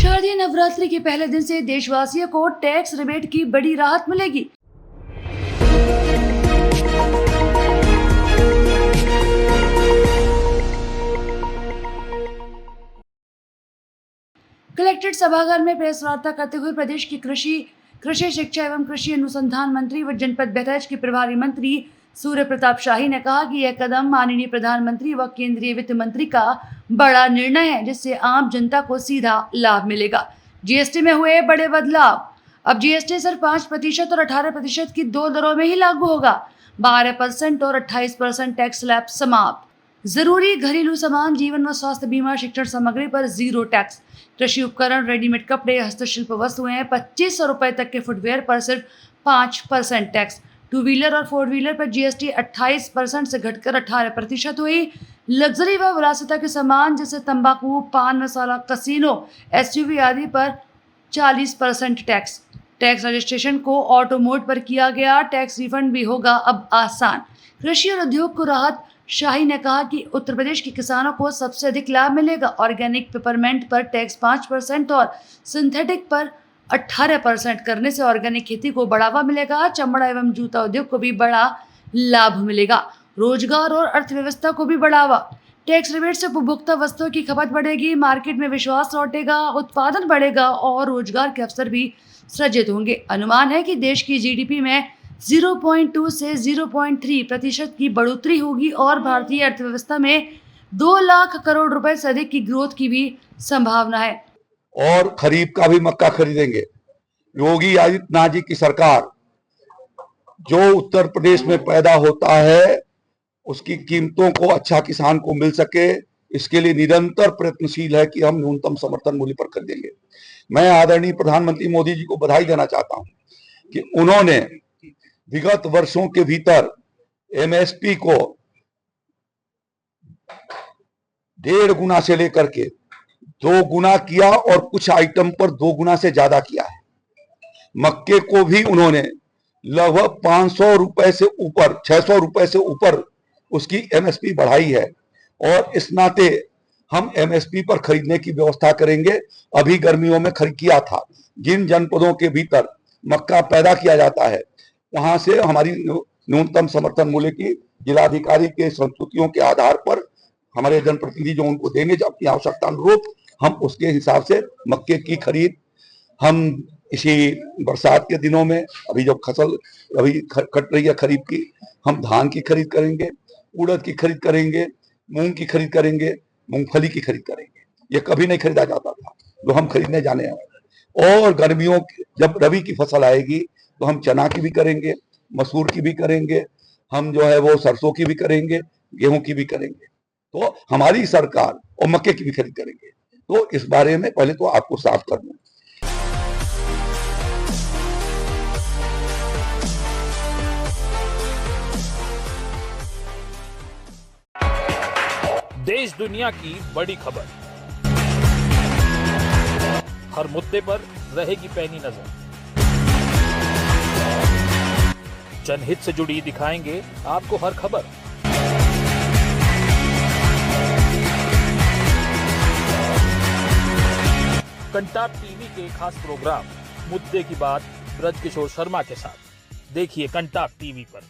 शारदीय नवरात्रि के पहले दिन से देशवासियों को टैक्स रिबेट की बड़ी राहत मिलेगी। कलेक्ट्रेट सभागार में प्रेस वार्ता करते हुए प्रदेश की कृषि शिक्षा एवं कृषि अनुसंधान मंत्री व जनपद बहराइच के प्रभारी मंत्री सूर्य प्रताप शाही ने कहा कि यह कदम माननीय प्रधानमंत्री व केंद्रीय वित्त मंत्री का बड़ा निर्णय है, जिससे आम जनता को सीधा लाभ मिलेगा। जीएसटी में हुए बड़े बदलाव। अब जीएसटी सिर्फ 5% और 18% की दो दरों में ही लागू होगा। 12% और 28% टैक्स स्लैब समाप्त। जरूरी घरेलू सामान, जीवन व स्वास्थ्य बीमा, शिक्षण सामग्री पर 0 टैक्स। कृषि उपकरण, रेडीमेड कपड़े, हस्तशिल्प वस्तुएं, 2500 रुपए तक के फुटवेयर पर सिर्फ 5% टैक्स। 2 व्हीलर और 4 व्हीलर पर जीएसटी 28% से घटकर 18% हुई। लग्जरी व विलासिता के सामान जैसे तंबाकू, पान मसाला, कसिनो, एसयूवी आदि पर 40% टैक्स। टैक्स रजिस्ट्रेशन को ऑटो मोड पर किया गया। टैक्स रिफंड भी होगा अब आसान। कृषि और उद्योग को राहत। शाही ने कहा कि उत्तर प्रदेश के किसानों को सबसे अधिक लाभ मिलेगा। ऑर्गेनिक पेपरमेंट पर टैक्स 5% और सिंथेटिक पर 18% करने से ऑर्गेनिक खेती को बढ़ावा मिलेगा। चमड़ा एवं जूता उद्योग को भी बड़ा लाभ मिलेगा। रोजगार और अर्थव्यवस्था को भी बढ़ावा। टैक्स रिबेट से उपभोक्ता वस्तुओं की खपत बढ़ेगी, मार्केट में विश्वास लौटेगा, उत्पादन बढ़ेगा और रोजगार के अवसर भी सृजित होंगे। अनुमान है कि देश की जीडीपी में 0.2 से 0.3% की बढ़ोतरी होगी और भारतीय अर्थव्यवस्था में 2 लाख करोड़ रुपए से अधिक की ग्रोथ की भी संभावना है। और खरीफ का भी मक्का खरीदेंगे। योगी आदित्यनाथ जी की सरकार जो उत्तर प्रदेश में पैदा होता है उसकी कीमतों को अच्छा किसान को मिल सके, इसके लिए निरंतर प्रयत्नशील है कि हम न्यूनतम समर्थन मूल्य पर खरीदेंगे। मैं आदरणीय प्रधानमंत्री मोदी जी को बधाई देना चाहता हूं कि उन्होंने विगत वर्षों के भीतर एमएसपी को 1.5 गुना से लेकर के 2 गुना किया और कुछ आइटम पर 2 गुना से ज्यादा किया है। मक्के को भी उन्होंने लगभग 500 रुपए से ऊपर, 600 रुपए से ऊपर उसकी एमएसपी बढ़ाई है और इस नाते हम एमएसपी पर खरीदने की व्यवस्था करेंगे। अभी गर्मियों में खरीद किया था। जिन जनपदों के भीतर मक्का पैदा किया जाता है वहां से हमारी न्यूनतम समर्थन मूल्य की जिलाधिकारी के संस्तुतियों के आधार पर हमारे जनप्रतिनिधि जो उनको देंगे अपनी आवश्यकता अनुरूप, हम उसके हिसाब से मक्के की खरीद हम इसी बरसात के दिनों में अभी जब फसल अभी कट रही है खरीफ की, हम धान की खरीद करेंगे, उड़द की खरीद करेंगे, मूंग की खरीद करेंगे, मूंगफली की खरीद करेंगे। ये कभी नहीं खरीदा जाता था जो हम खरीदने जाने हैं। और गर्मियों जब रबी की फसल आएगी तो हम चना की भी करेंगे, मसूर की भी करेंगे, हम जो है वो सरसों की भी करेंगे, गेहूं की भी करेंगे। तो हमारी सरकार और मक्के की भी खरीद करेंगे। तो इस बारे में पहले तो आपको साफ कर दूं। देश दुनिया की बड़ी खबर, हर मुद्दे पर रहेगी पैनी नजर। जनहित से जुड़ी दिखाएंगे आपको हर खबर। कंटाप टीवी के खास प्रोग्राम मुद्दे की बात ब्रजकिशोर शर्मा के साथ देखिए कंटाप टीवी पर।